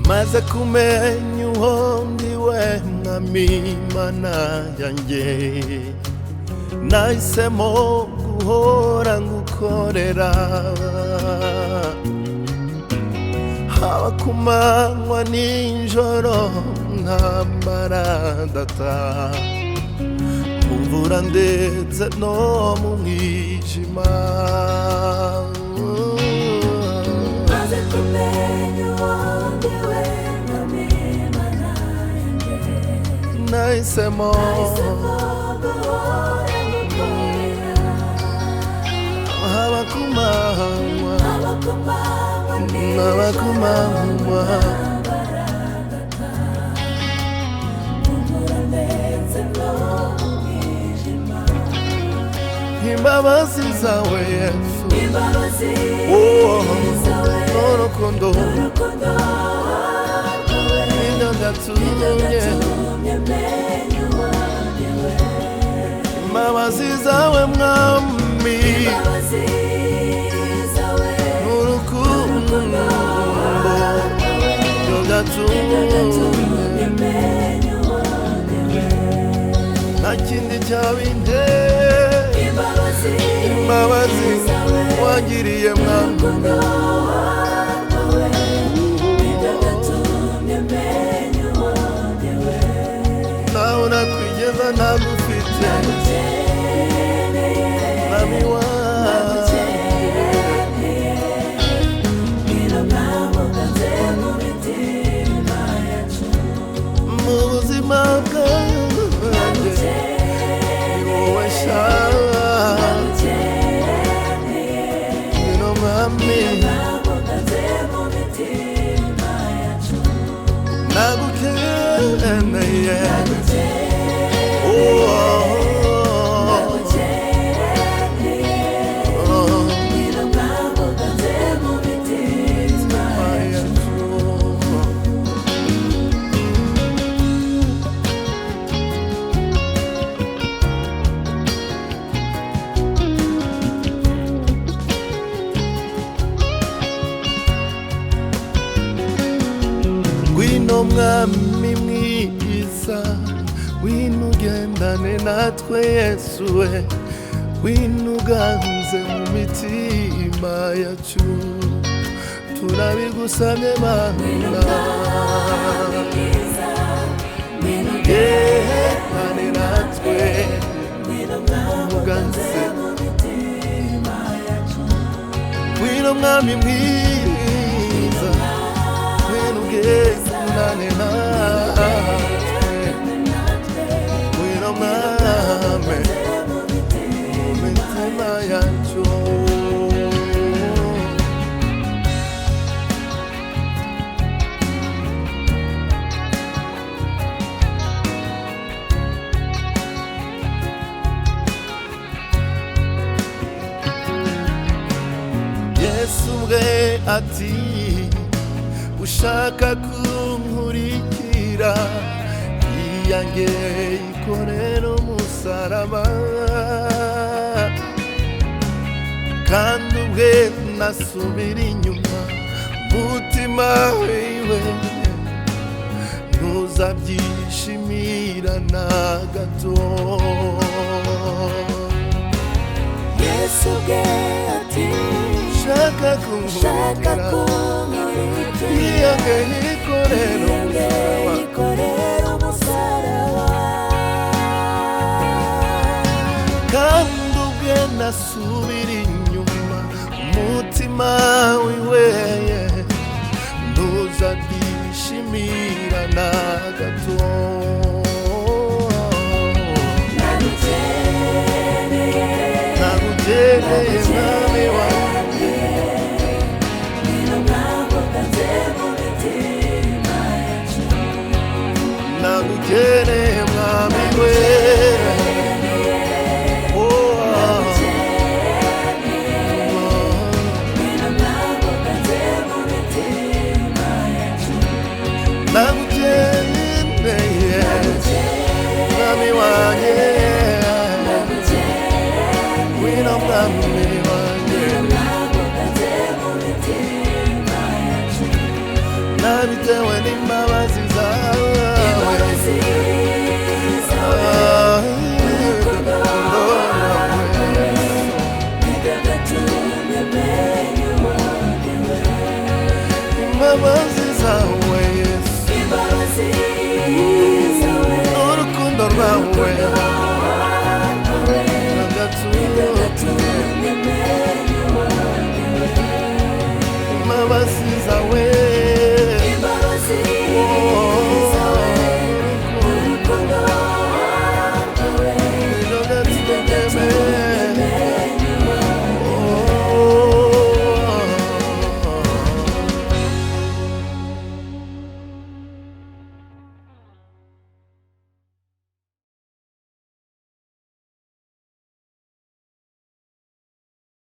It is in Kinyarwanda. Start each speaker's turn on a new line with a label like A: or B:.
A: maze kumenya uwo ndiwe mwami Mana yanjye nahisemo guhora ngukorera haba ku manywa nijoro nkamara ndataha mu mvura ndetse no mu mwijima
B: maze kumenya uwo ndiwe mwami Mana yanjye
A: nahisemo
B: guhora ngukorera
A: haba ku manywa
B: haba ku manywa
A: imbabazi zawe Yesu n'urukundo nibyo byatumye imbabazi zawe mwami n'urukundo nibyo byatumye nta kindi cyabinteye imbabazi wangiriye mwami naho nakwigeza ntagufite mwami wanjye mu buzima bwanjye ni wowe nshaka ngwino mwami nagukeneye ngwino mwami mwiza ngwino ugendane natwe Yesu we ngwino uganze mu mitima yacu turabigusabye Mana ugendane natwe uganze ngwino mwami mwiza ngwino ugendane natwe ngwino mwami mu mitima yacu Yesu ubwe ati ushaka kunkurikira iyange ikorera umusaraba kandi ubwe nasubira inyuma mutima wiwe ntuzabyishimira na gato
B: Yesu ubwe ati
A: shaka kunkurikira iyange ikorera umusaraba kandi ubwe nasubira inyuma umutima wiwe ntuzabyishimira na gato nagukeneye mwami wanjye nagukeneye mwami we mwami wanjye ngwino mwami wanjye nabitewe n'imbabazi zawe
B: imbabazi zawe urukundo rwawe nibyo byatumye menya uwo ndiwe
A: imbabazi zawe Yesu
B: imbabazi zawe
A: urukundo rwawe